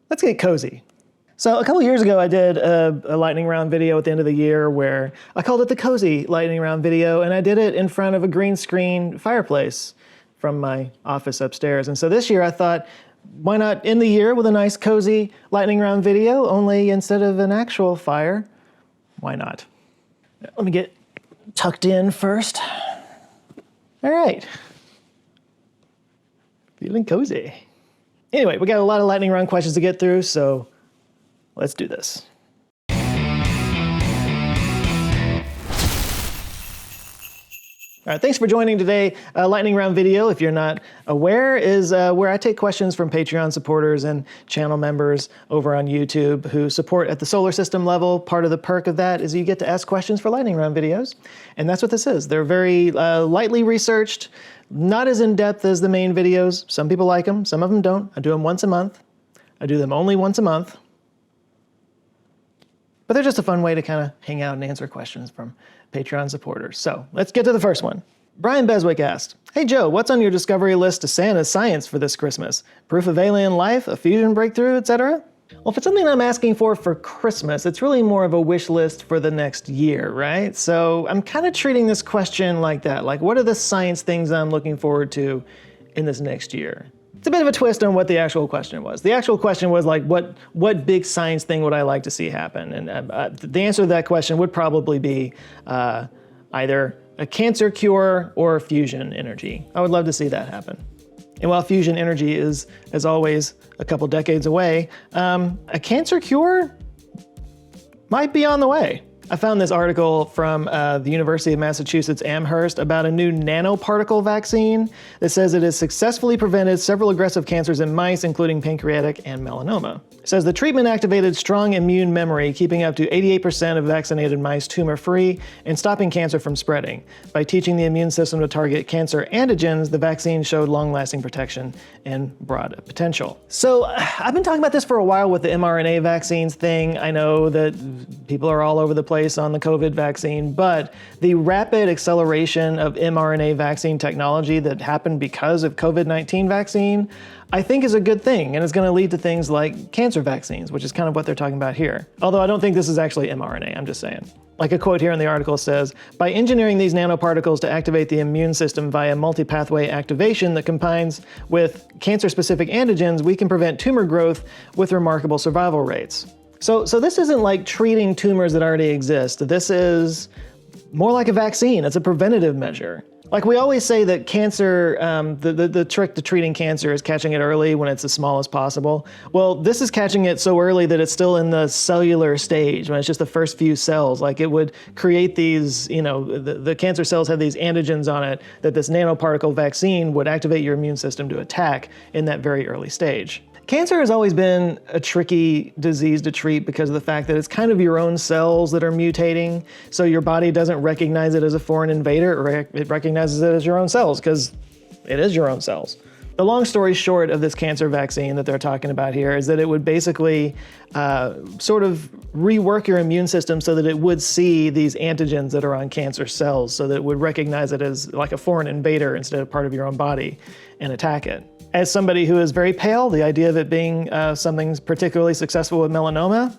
Let's get cozy. So a couple years ago, I did a lightning round video at the end of the year where I called it the cozy lightning round video, and I did it in front of a green screen fireplace from my office upstairs. And so this year I thought, why not end the year with a nice cozy lightning round video, only instead of an actual fire, why not? Let me get tucked in first. All right. Feeling cozy. Anyway, we got a lot of lightning round questions to get through, so let's do this. All right, thanks for joining today. Lightning round video, if you're not aware, is where I take questions from Patreon supporters and channel members over on YouTube who support at the solar system level. Part of the perk of that is you get to ask questions for lightning round videos. And that's what this is. They're very lightly researched, not as in-depth as the main videos. Some people like them, some of them don't. I do them once a month. I do them only once a month. But they're just a fun way to kind of hang out and answer questions from Patreon supporters. So let's get to the first one. Brian Beswick asked, "Hey Joe, what's on your discovery list to Santa's science for this Christmas? Proof of alien life, a fusion breakthrough, etc.?" Well, if it's something I'm asking for Christmas, it's really more of a wish list for the next year, right? So I'm kind of treating this question like that. Like, what are the science things I'm looking forward to in this next year? It's a bit of a twist on what the actual question was. The actual question was like, what big science thing would I like to see happen? And the answer to that question would probably be either a cancer cure or fusion energy. I would love to see that happen. And while fusion energy is, as always, a couple decades away, a cancer cure might be on the way. I found this article from the University of Massachusetts Amherst about a new nanoparticle vaccine that says it has successfully prevented several aggressive cancers in mice, including pancreatic and melanoma. It says the treatment activated strong immune memory, keeping up to 88% of vaccinated mice tumor-free and stopping cancer from spreading. By teaching the immune system to target cancer antigens, the vaccine showed long-lasting protection and broad potential. So I've been talking about this for a while with the mRNA vaccines thing. I know that people are all over the place on the COVID vaccine, but the rapid acceleration of mRNA vaccine technology that happened because of COVID-19 vaccine, I think is a good thing, and it's going to lead to things like cancer vaccines, which is kind of what they're talking about here. Although I don't think this is actually mRNA, I'm just saying. Like a quote here in the article says, "By engineering these nanoparticles to activate the immune system via multi-pathway activation that combines with cancer-specific antigens, we can prevent tumor growth with remarkable survival rates." So this isn't like treating tumors that already exist. This is more like a vaccine. It's a preventative measure. Like we always say that cancer, the trick to treating cancer is catching it early when it's as small as possible. Well, this is catching it so early that it's still in the cellular stage, when it's just the first few cells. Like it would create these, the cancer cells have these antigens on it that this nanoparticle vaccine would activate your immune system to attack in that very early stage. Cancer has always been a tricky disease to treat because of the fact that it's kind of your own cells that are mutating, so your body doesn't recognize it as a foreign invader, it recognizes it as your own cells because it is your own cells. The long story short of this cancer vaccine that they're talking about here is that it would basically sort of rework your immune system so that it would see these antigens that are on cancer cells, so that it would recognize it as like a foreign invader instead of part of your own body and attack it. As somebody who is very pale, the idea of it being something particularly successful with melanoma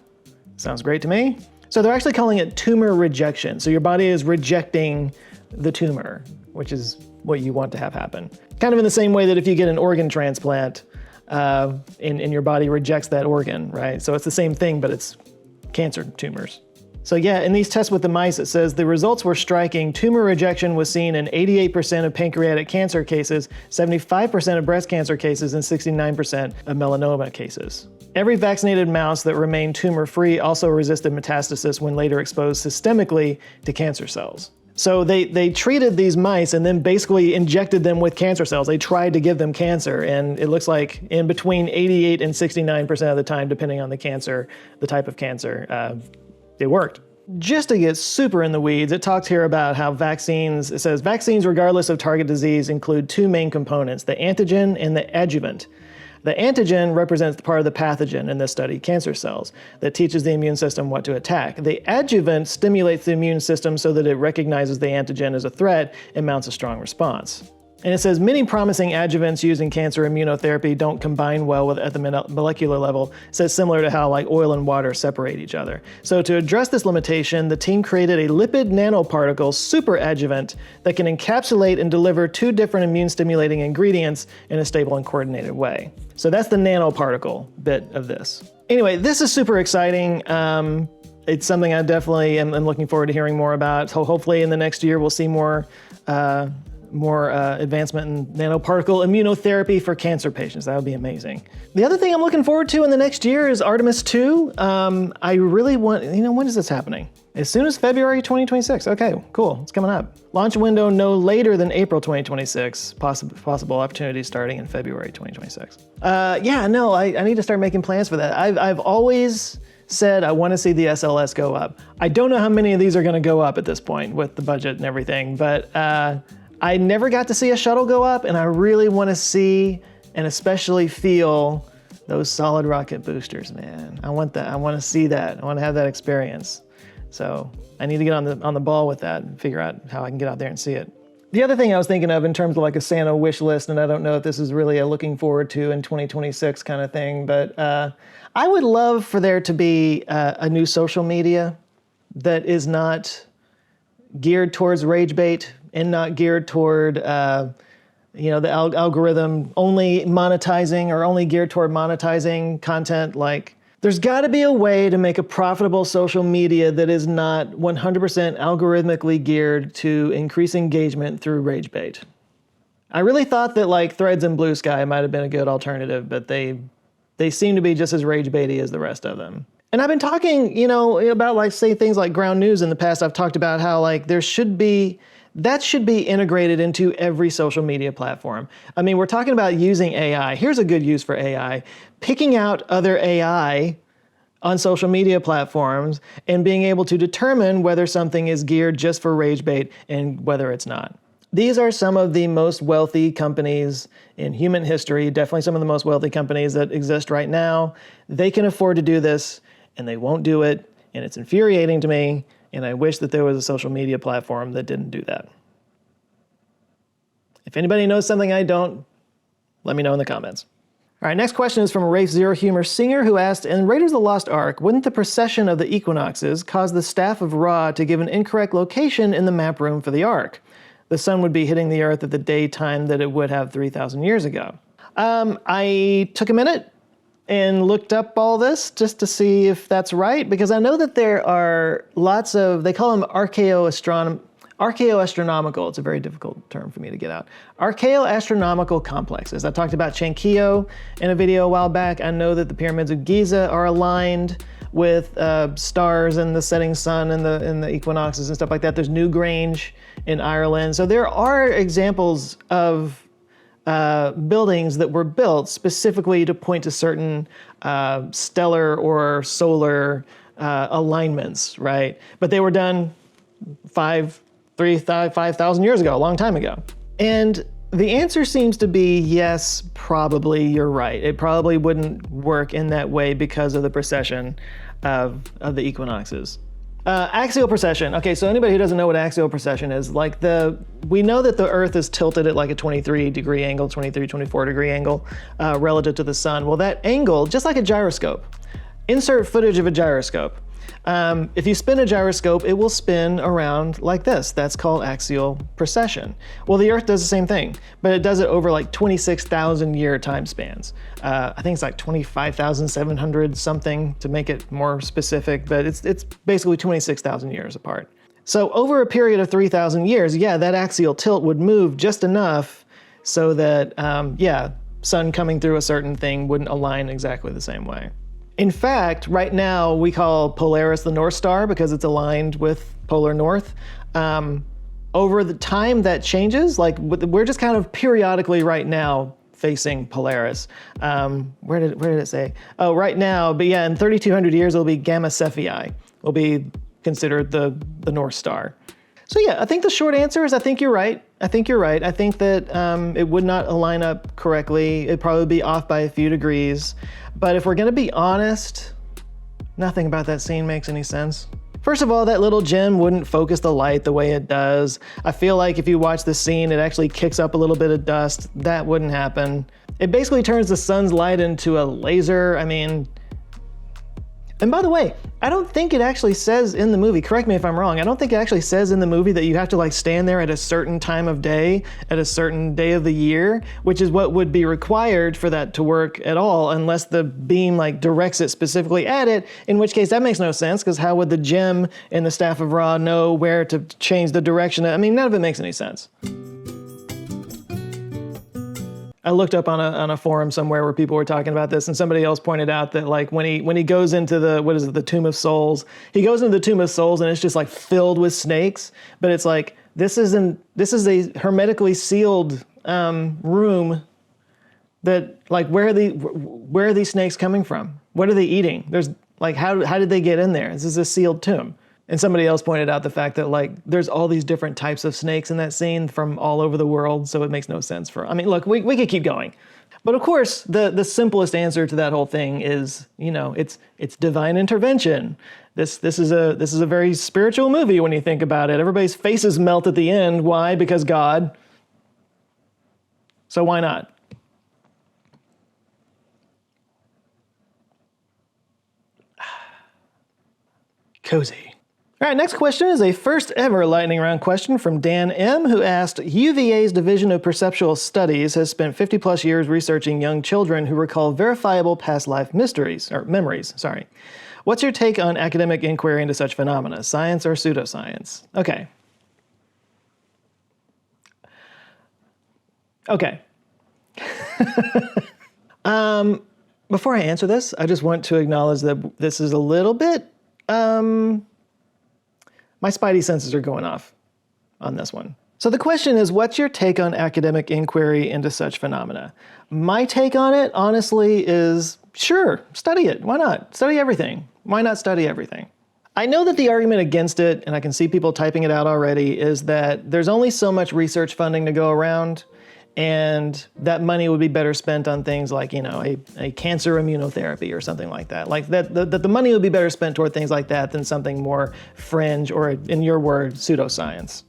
sounds great to me. So they're actually calling it tumor rejection. So your body is rejecting the tumor, which is what you want to have happen. Kind of in the same way that if you get an organ transplant and your body rejects that organ, right? So it's the same thing, but it's cancer tumors. So yeah, in these tests with the mice, it says the results were striking. Tumor rejection was seen in 88% of pancreatic cancer cases, 75% of breast cancer cases, and 69% of melanoma cases. Every vaccinated mouse that remained tumor-free also resisted metastasis when later exposed systemically to cancer cells. So they treated these mice and then basically injected them with cancer cells. They tried to give them cancer, and it looks like in between 88 and 69% of the time, depending on the cancer, the type of cancer, it worked. Just to get super in the weeds, it talks here about how vaccines, it says, vaccines regardless of target disease include two main components, the antigen and the adjuvant. The antigen represents the part of the pathogen in this study, cancer cells, that teaches the immune system what to attack. The adjuvant stimulates the immune system so that it recognizes the antigen as a threat and mounts a strong response. And it says many promising adjuvants used in cancer immunotherapy don't combine well at the molecular level. It says similar to how like oil and water separate each other. So to address this limitation, the team created a lipid nanoparticle super adjuvant that can encapsulate and deliver 2 different immune stimulating ingredients in a stable and coordinated way. So that's the nanoparticle bit of this. Anyway, this is super exciting. It's something I definitely am looking forward to hearing more about. So hopefully in the next year we'll see more advancement in nanoparticle immunotherapy for cancer patients. That would be amazing. The other thing I'm looking forward to in the next year is Artemis 2. I really want, when is this happening? As soon as February 2026. Okay, cool, it's coming up. Launch window no later than April 2026. Possible opportunity starting in February 2026. I need to start making plans for that. I've always said I want to see the SLS go up. I don't know how many of these are going to go up at this point with the budget and everything, but I never got to see a shuttle go up, and I really want to see and especially feel those solid rocket boosters, man. I want that. I want to see that. I want to have that experience. So I need to get on the ball with that and figure out how I can get out there and see it. The other thing I was thinking of in terms of like a Santa wish list, and I don't know if this is really a looking forward to in 2026 kind of thing, but I would love for there to be a new social media that is not geared towards rage bait and not geared toward the algorithm only monetizing or only geared toward monetizing content. Like, there's got to be a way to make a profitable social media that is not 100% algorithmically geared to increase engagement through rage bait. I really thought that like Threads and Blue Sky might have been a good alternative, but they seem to be just as rage baity as the rest of them. And I've been talking, about like say things like ground news in the past. I've talked about how like that should be integrated into every social media platform. I mean, we're talking about using AI. Here's a good use for AI. Picking out other AI on social media platforms and being able to determine whether something is geared just for rage bait and whether it's not. These are some of the most wealthy companies in human history, definitely some of the most wealthy companies that exist right now. They can afford to do this, and they won't do it, and it's infuriating to me, and I wish that there was a social media platform that didn't do that. If anybody knows something I don't, let me know in the comments. All right, next question is from Rafe Zero Humor Singer, who asked, in Raiders of the Lost Ark, wouldn't the precession of the equinoxes cause the staff of Ra to give an incorrect location in the map room for the Ark? The sun would be hitting the Earth at the daytime that it would have 3,000 years ago. I took a minute and looked up all this just to see if that's right, because I know that there are lots of, they call them archaeoastronomical, it's a very difficult term for me to get out. Archaeoastronomical complexes. I talked about Chankeo in a video a while back. I know that the pyramids of Giza are aligned with stars and the setting sun and the equinoxes and stuff like that. There's Newgrange in Ireland. So there are examples of buildings that were built specifically to point to certain stellar or solar alignments, right? But they were done 5,000 years ago, a long time ago. And the answer seems to be yes, probably you're right. It probably wouldn't work in that way because of the precession of the equinoxes. Axial precession. Okay, so anybody who doesn't know what axial precession is, we know that the Earth is tilted at like a 23-degree angle, 24-degree angle relative to the sun. Well, that angle, just like a gyroscope, insert footage of a gyroscope. If you spin a gyroscope, it will spin around like this. That's called axial precession. Well, the Earth does the same thing, but it does it over like 26,000 year time spans. I think it's like 25,700 something to make it more specific, but it's basically 26,000 years apart. So over a period of 3,000 years, yeah, that axial tilt would move just enough so that, sun coming through a certain thing wouldn't align exactly the same way. In fact, right now we call Polaris the North Star because it's aligned with polar north. Over the time that changes, like we're just kind of periodically right now facing Polaris. Where did it say? Oh, right now, but yeah, in 3,200 years it'll be Gamma Cephei. Will be considered the North Star. So yeah, I think the short answer is I think you're right. I think that it would not align up correctly. It'd probably be off by a few degrees. But if we're gonna be honest, nothing about that scene makes any sense. First of all, that little gem wouldn't focus the light the way it does. I feel like if you watch the scene, it actually kicks up a little bit of dust. That wouldn't happen. It basically turns the sun's light into a laser. I mean, and by the way, I don't think it actually says in the movie, correct me if I'm wrong, I don't think it actually says in the movie that you have to like stand there at a certain time of day, at a certain day of the year, which is what would be required for that to work at all, unless the beam like directs it specifically at it, in which case that makes no sense, because how would the gem in the Staff of Ra know where to change the direction? I mean, none of it makes any sense. I looked up on a forum somewhere where people were talking about this, and somebody else pointed out that like when he goes into the Tomb of Souls, he goes into the Tomb of Souls and it's just like filled with snakes, but it's like this is a hermetically sealed room that like where are these snakes coming from? What are they eating? There's like how did they get in there? This is a sealed tomb. And somebody else pointed out the fact that like there's all these different types of snakes in that scene from all over the world, so it makes no sense for. I mean, look, we could keep going, but of course the simplest answer to that whole thing is, you know, it's divine intervention. This is a very spiritual movie when you think about it. Everybody's faces melt at the end. Why? Because God. So why not? Cozy. All right, next question is a first ever lightning round question from Dan M., who asked, UVA's Division of Perceptual Studies has spent 50 plus years researching young children who recall verifiable past life memories. What's your take on academic inquiry into such phenomena, science or pseudoscience? Okay. Before I answer this, I just want to acknowledge that this is a little bit, my spidey senses are going off on this one. So the question is, what's your take on academic inquiry into such phenomena? My take on it, honestly, is sure, study it. Why not? Study everything. Why not study everything? I know that the argument against it, and I can see people typing it out already, is that there's only so much research funding to go around, and that money would be better spent on things like, you know, a cancer immunotherapy or something like that. Like that the money would be better spent toward things like that than something more fringe or, in your word, pseudoscience.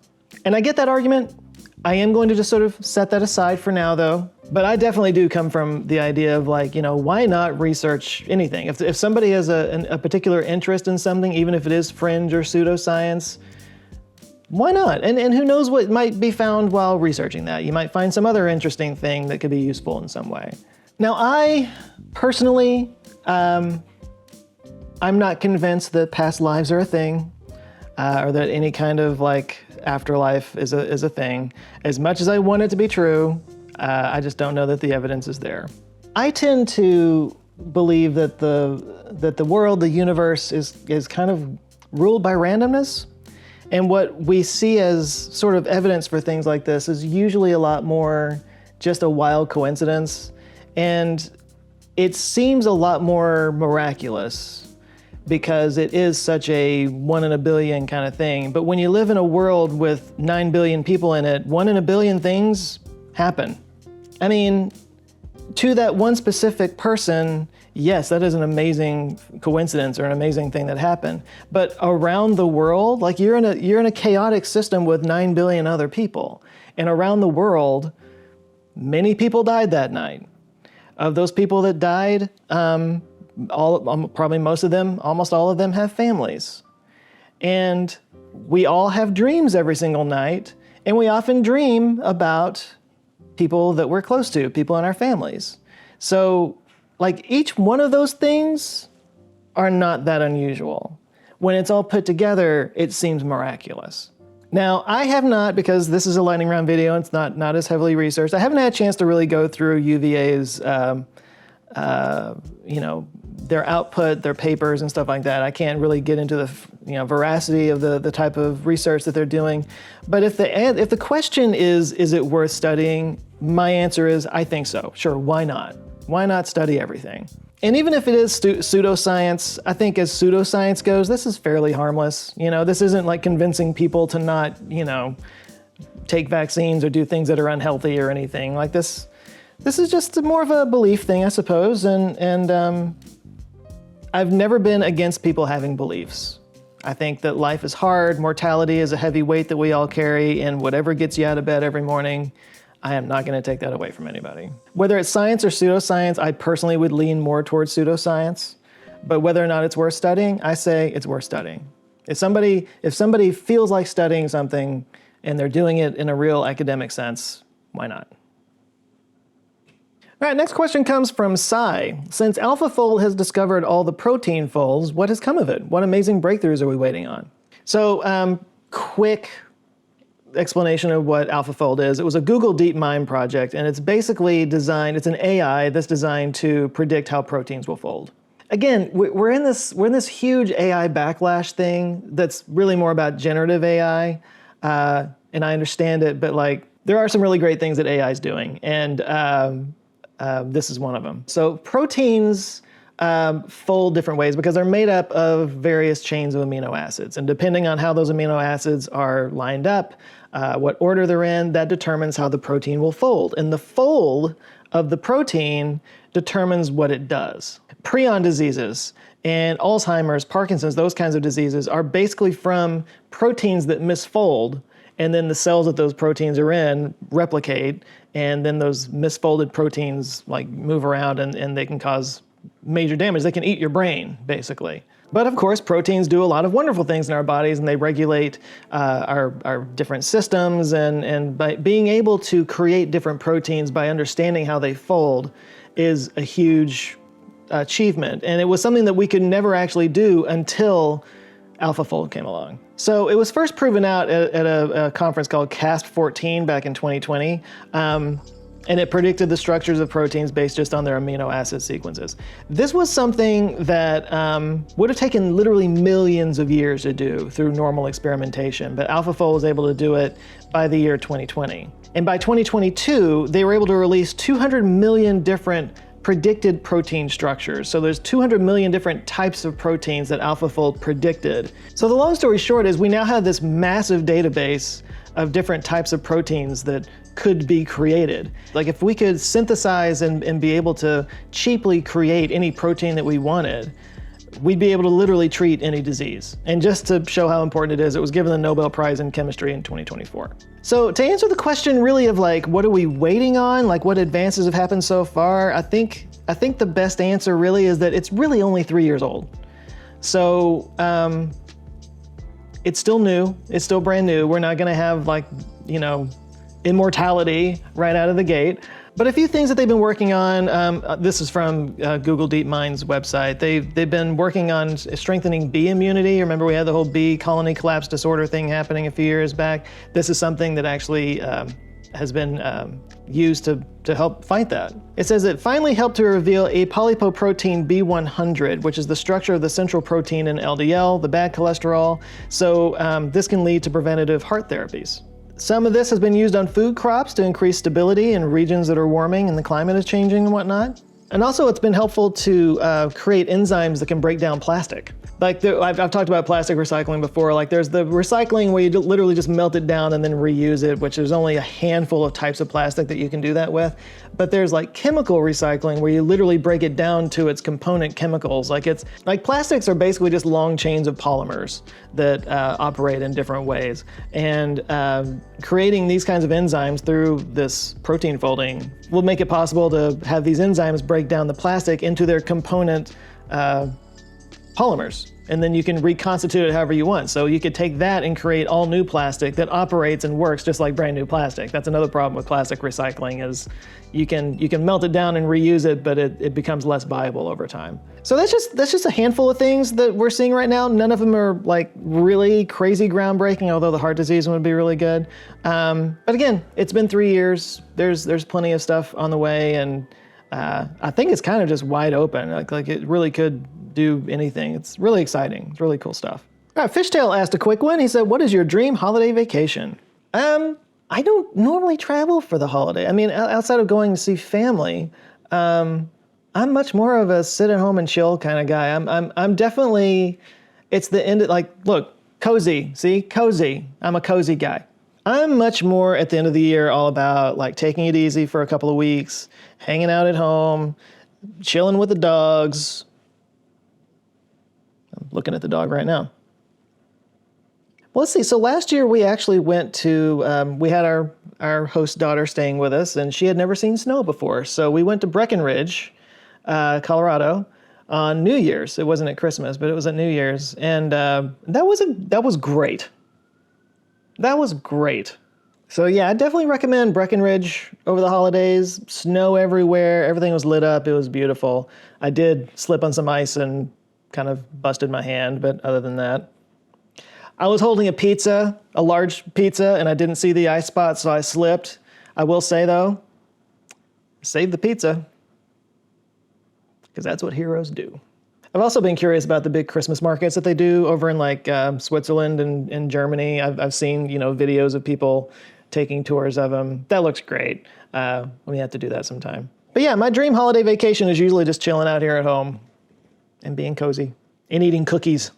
And I get that argument. I am going to just sort of set that aside for now, though. But I definitely do come from the idea of like, you know, why not research anything? If somebody has a particular interest in something, even if it is fringe or pseudoscience, why not? And who knows what might be found while researching that? You might find some other interesting thing that could be useful in some way. Now, I personally, I'm not convinced that past lives are a thing, or that any kind of like afterlife is a thing. As much as I want it to be true, I just don't know that the evidence is there. I tend to believe that the world, the universe, is kind of ruled by randomness. And what we see as sort of evidence for things like this is usually a lot more just a wild coincidence. And it seems a lot more miraculous because it is such a 1 in a billion kind of thing. But when you live in a world with 9 billion people in it, 1 in a billion things happen. I mean, to that one specific person, yes, that is an amazing coincidence or an amazing thing that happened. But around the world, like you're in a chaotic system with 9 billion other people. And around the world, many people died that night. Of those people that died, probably most of them, almost all of them have families. And we all have dreams every single night. And we often dream about people that we're close to, people in our families. So like each one of those things are not that unusual. When it's all put together, it seems miraculous. Now, I have not, because this is a lightning round video and it's not as heavily researched, I haven't had a chance to really go through UVA's, their output, their papers and stuff like that. I can't really get into the veracity of the type of research that they're doing. But if the question is it worth studying? My answer is, I think so. Sure, why not? Why not study everything? And even if it is pseudoscience, I think as pseudoscience goes, this is fairly harmless. You know, this isn't like convincing people to not, take vaccines or do things that are unhealthy or anything. Like this is just more of a belief thing, I suppose. And I've never been against people having beliefs. I think that life is hard, mortality is a heavy weight that we all carry, and whatever gets you out of bed every morning, I am not going to take that away from anybody. Whether it's science or pseudoscience, I personally would lean more towards pseudoscience. But whether or not it's worth studying, I say it's worth studying. If somebody feels like studying something and they're doing it in a real academic sense, why not? All right, next question comes from Sai. Since AlphaFold has discovered all the protein folds, what has come of it? What amazing breakthroughs are we waiting on? So, quick explanation of what AlphaFold is. It was a Google DeepMind project, and it's basically designed, it's an AI that's designed to predict how proteins will fold. Again, we're in this huge AI backlash thing that's really more about generative AI, and I understand it, but like there are some really great things that AI is doing, and this is one of them. So proteins fold different ways because they're made up of various chains of amino acids. And depending on how those amino acids are lined up, what order they're in, that determines how the protein will fold. And the fold of the protein determines what it does. Prion diseases and Alzheimer's, Parkinson's, those kinds of diseases are basically from proteins that misfold, and then the cells that those proteins are in replicate, and then those misfolded proteins like move around and they can cause major damage. They can eat your brain, basically. But of course, proteins do a lot of wonderful things in our bodies, and they regulate our different systems, and by being able to create different proteins by understanding how they fold is a huge achievement. And it was something that we could never actually do until AlphaFold came along. So it was first proven out at a conference called Cast 14 back in 2020. And it predicted the structures of proteins based just on their amino acid sequences. This was something that would have taken literally millions of years to do through normal experimentation, but AlphaFold was able to do it by the year 2020. And by 2022, they were able to release 200 million different predicted protein structures. So there's 200 million different types of proteins that AlphaFold predicted. So the long story short is we now have this massive database of different types of proteins that could be created. Like if we could synthesize and be able to cheaply create any protein that we wanted, we'd be able to literally treat any disease. And just to show how important it is, it was given the Nobel Prize in Chemistry in 2024. So to answer the question really of like, what are we waiting on? Like what advances have happened so far? I think the best answer really is that it's really only 3 years old. So it's still new, it's still brand new. We're not gonna have like, immortality right out of the gate. But a few things that they've been working on, this is from Google DeepMind's website. They've been working on strengthening bee immunity. Remember we had the whole bee colony collapse disorder thing happening a few years back. This is something that actually has been used to help fight that. It says it finally helped to reveal a polypoprotein B100, which is the structure of the central protein in LDL, the bad cholesterol. So this can lead to preventative heart therapies. Some of this has been used on food crops to increase stability in regions that are warming and the climate is changing and whatnot. And also it's been helpful to create enzymes that can break down plastic. Like I've talked about plastic recycling before. Like there's the recycling where you literally just melt it down and then reuse it, which there's only a handful of types of plastic that you can do that with. But there's like chemical recycling where you literally break it down to its component chemicals. Like plastics are basically just long chains of polymers that operate in different ways. And creating these kinds of enzymes through this protein folding will make it possible to have these enzymes break down the plastic into their component polymers, and then you can reconstitute it however you want. So you could take that and create all new plastic that operates and works just like brand new plastic. That's another problem with plastic recycling is you can melt it down and reuse it, but it becomes less viable over time. So that's just a handful of things that we're seeing right now. None of them are like really crazy groundbreaking, although the heart disease one would be really good. But again, it's been 3 years. There's plenty of stuff on the way, and I think it's kind of just wide open. Like it really could do anything. It's really exciting. It's really cool stuff. All right, Fishtail asked a quick one. He said, what is your dream holiday vacation? I don't normally travel for the holiday. I mean, outside of going to see family, I'm much more of a sit at home and chill kind of guy. I'm definitely, it's the end of, like, look, cozy, see, cozy. I'm a cozy guy. I'm much more at the end of the year all about like taking it easy for a couple of weeks, hanging out at home, chilling with the dogs. I'm looking at the dog right now. Well, let's see. So last year we actually went to, we had our host daughter staying with us, and she had never seen snow before. So we went to Breckenridge, Colorado, on New Year's. It wasn't at Christmas, but it was at New Year's, and that was great. That was great. So yeah, I definitely recommend Breckenridge over the holidays. Snow everywhere. Everything was lit up. It was beautiful. I did slip on some ice and kind of busted my hand, but other than that. I was holding a pizza, a large pizza, and I didn't see the ice spot, so I slipped. I will say, though, save the pizza, because that's what heroes do. I've also been curious about the big Christmas markets that they do over in like Switzerland and Germany. I've seen, videos of people taking tours of them. That looks great. We have to do that sometime. But yeah, my dream holiday vacation is usually just chilling out here at home and being cozy and eating cookies.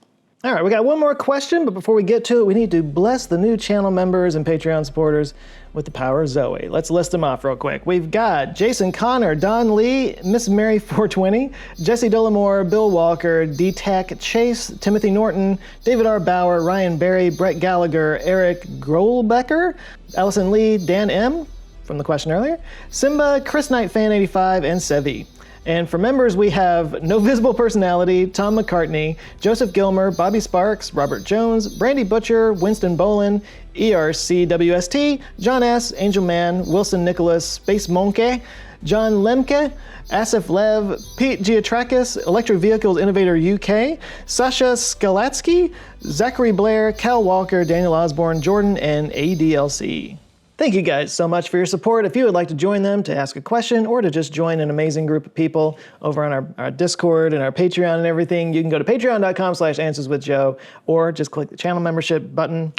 All right, we got one more question, but before we get to it, we need to bless the new channel members and Patreon supporters with the power of Zoe. Let's list them off real quick. We've got Jason Connor, Don Lee, Miss Mary 420, Jesse Dollamore, Bill Walker, D-Tac Chase, Timothy Norton, David R. Bauer, Ryan Berry, Brett Gallagher, Eric Grolbecker, Allison Lee, Dan M. from the question earlier, Simba, Chris Knight Fan 85, and Sevi. And for members, we have No Visible Personality, Tom McCartney, Joseph Gilmer, Bobby Sparks, Robert Jones, Brandy Butcher, Winston Bolin, ERCWST, John S., Angel Man, Wilson Nicholas, Space Monkey, John Lemke, Asif Lev, Pete Giatrakis, Electric Vehicles Innovator UK, Sasha Skalatsky, Zachary Blair, Cal Walker, Daniel Osborne, Jordan, and ADLC. Thank you guys so much for your support. If you would like to join them to ask a question or to just join an amazing group of people over on our Discord and our Patreon and everything, you can go to patreon.com/answerswithjoe or just click the channel membership button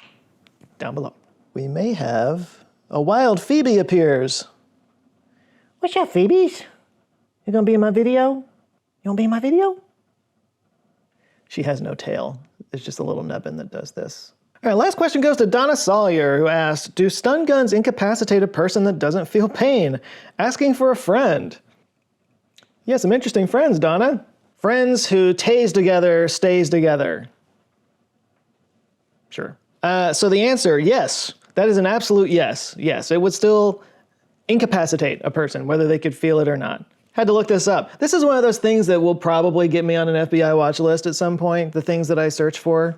down below. We may have a wild Phoebe appears. What's up, Phoebes? You gonna be in my video? You wanna be in my video? She has no tail. It's just a little nubbin that does this. All right, last question goes to Donna Sawyer, who asked, do stun guns incapacitate a person that doesn't feel pain? Asking for a friend. Yeah, some interesting friends, Donna. Friends who tase together, stays together. Sure. So the answer, yes. That is an absolute yes. Yes, it would still incapacitate a person, whether they could feel it or not. Had to look this up. This is one of those things that will probably get me on an FBI watch list at some point, the things that I search for.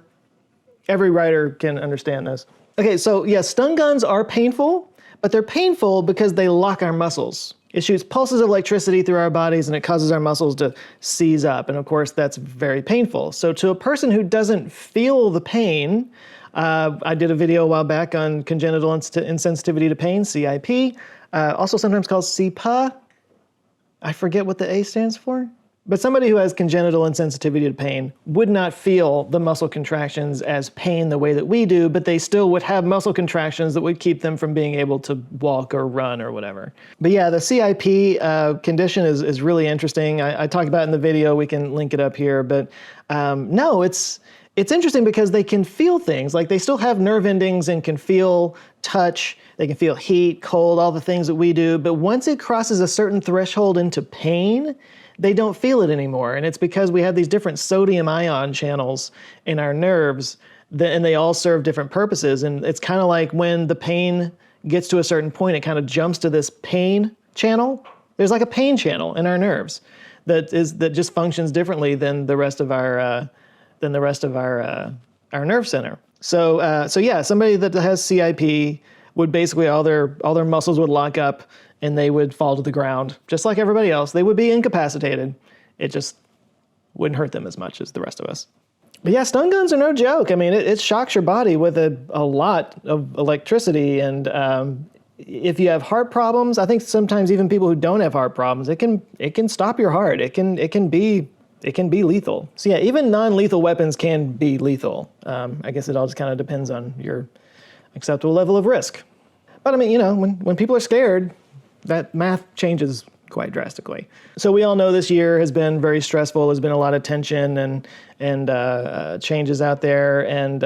Every writer can understand this. Okay, so yeah, stun guns are painful, but they're painful because they lock our muscles. It shoots pulses of electricity through our bodies and it causes our muscles to seize up. And of course, that's very painful. So to a person who doesn't feel the pain, I did a video a while back on congenital insensitivity to pain, CIP, also sometimes called CPA. I forget what the A stands for. But somebody who has congenital insensitivity to pain would not feel the muscle contractions as pain the way that we do, but they still would have muscle contractions that would keep them from being able to walk or run or whatever. But yeah, the CIP condition is really interesting. I talked about it in the video. We can link it up here. But no, it's interesting because they can feel things. Like they still have nerve endings and can feel touch. They can feel heat, cold, all the things that we do. But once it crosses a certain threshold into pain, they don't feel it anymore. And it's because we have these different sodium ion channels in our nerves and they all serve different purposes. And it's kind of like when the pain gets to a certain point, it kind of jumps to this pain channel. There's like a pain channel in our nerves that just functions differently than the rest of our nerve center. So yeah, somebody that has CIP would basically all their muscles would lock up and they would fall to the ground, just like everybody else. They would be incapacitated. It just wouldn't hurt them as much as the rest of us. But yeah, stun guns are no joke. I mean, it shocks your body with a lot of electricity. And if you have heart problems, I think sometimes even people who don't have heart problems, it can stop your heart. It can be lethal. So yeah, even non-lethal weapons can be lethal. I guess it all just kind of depends on your acceptable level of risk. But I mean, when people are scared, that math changes quite drastically. So we all know this year has been very stressful. There's been a lot of tension and changes out there. And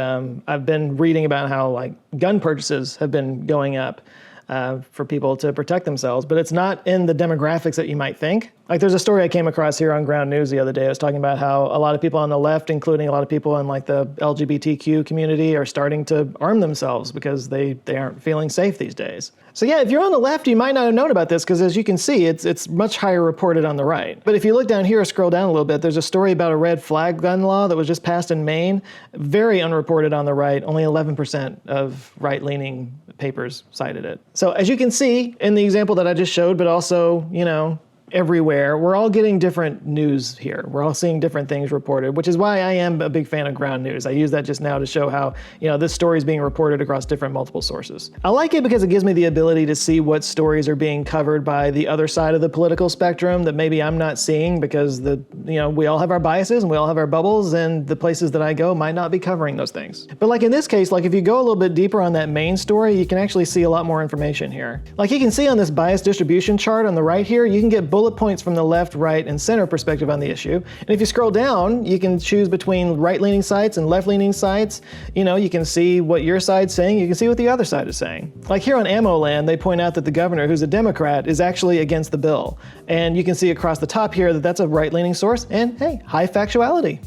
I've been reading about how like gun purchases have been going up. for people to protect themselves, but it's not in the demographics that you might think. Like there's a story I came across here on Ground News the other day. I was talking about how a lot of people on the left, including a lot of people in like the LGBTQ community, are starting to arm themselves because they aren't feeling safe these days. So yeah, if you're on the left, you might not have known about this because as you can see, it's much higher reported on the right. But if you look down here, scroll down a little bit, there's a story about a red flag gun law that was just passed in Maine. Very unreported on the right, only 11% of right-leaning papers cited it. So as you can see in the example that I just showed, but also, you know, everywhere, we're all getting different news here. We're all seeing different things reported, which is why I am a big fan of Ground News. I use that just now to show how, you know, this story is being reported across different multiple sources. I like it because it gives me the ability to see what stories are being covered by the other side of the political spectrum that maybe I'm not seeing because we all have our biases and we all have our bubbles, and the places that I go might not be covering those things. But like in this case, like if you go a little bit deeper on that main story, you can actually see a lot more information here. Like you can see on this bias distribution chart on the right here, you can get bullet points from the left, right, and center perspective on the issue. And if you scroll down, you can choose between right-leaning sites and left-leaning sites. You know, you can see what your side's saying, you can see what the other side is saying. Like here on Ammo Land, they point out that the governor, who's a Democrat, is actually against the bill. And you can see across the top here that that's a right-leaning source, and hey, high factuality.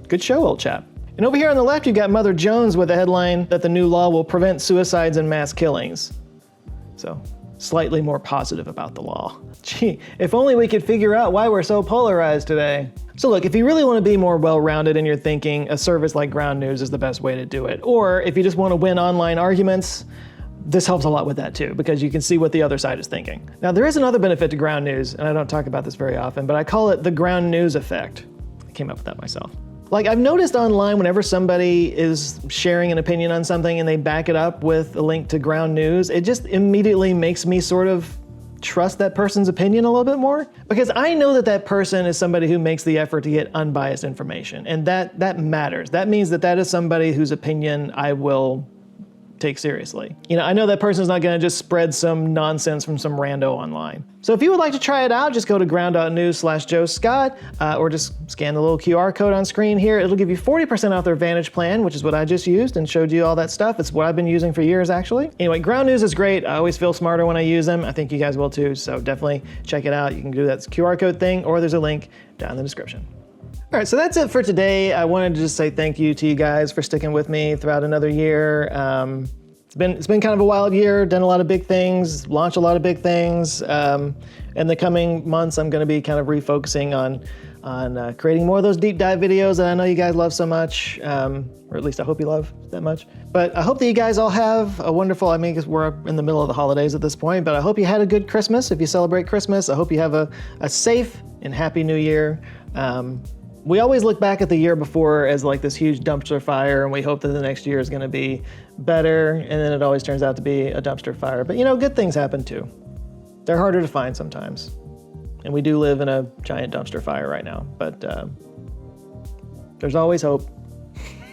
Good show, old chap. And over here on the left, you've got Mother Jones with a headline that the new law will prevent suicides and mass killings. So, slightly more positive about the law. Gee, if only we could figure out why we're so polarized today. So look, if you really want to be more well-rounded in your thinking, a service like Ground News is the best way to do it. Or if you just want to win online arguments, this helps a lot with that too, because you can see what the other side is thinking. Now there is another benefit to Ground News, and I don't talk about this very often, but I call it the Ground News effect. I came up with that myself. Like I've noticed online whenever somebody is sharing an opinion on something and they back it up with a link to Ground News, it just immediately makes me sort of trust that person's opinion a little bit more, because I know that that person is somebody who makes the effort to get unbiased information, and that matters. That means that that is somebody whose opinion I will take seriously. You know, I know that person's not gonna just spread some nonsense from some rando online. So if you would like to try it out, just go to ground.news/Joe Scott, or just scan the little QR code on screen here. It'll give you 40% off their Advantage plan, which is what I just used and showed you all that stuff. It's what I've been using for years, actually. Anyway, Ground News is great. I always feel smarter when I use them. I think you guys will too, so definitely check it out. You can do that QR code thing, or there's a link down in the description. All right, so that's it for today. I wanted to just say thank you to you guys for sticking with me throughout another year. It's been kind of a wild year, done a lot of big things, launched a lot of big things. In the coming months, I'm gonna be kind of refocusing on creating more of those deep dive videos that I know you guys love so much, or at least I hope you love that much. But I hope that you guys all have a wonderful, I mean, because we're in the middle of the holidays at this point, but I hope you had a good Christmas if you celebrate Christmas. I hope you have a safe and happy new year. We always look back at the year before as like this huge dumpster fire, and we hope that the next year is gonna be better, and then it always turns out to be a dumpster fire. But you know, good things happen too. They're harder to find sometimes. And we do live in a giant dumpster fire right now, but there's always hope.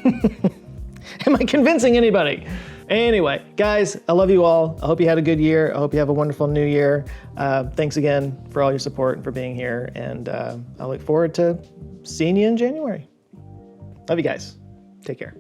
Am I convincing anybody? Anyway, guys, I love you all. I hope you had a good year. I hope you have a wonderful new year. Thanks again for all your support and for being here. And I look forward to seeing you in January. Love you guys. Take care.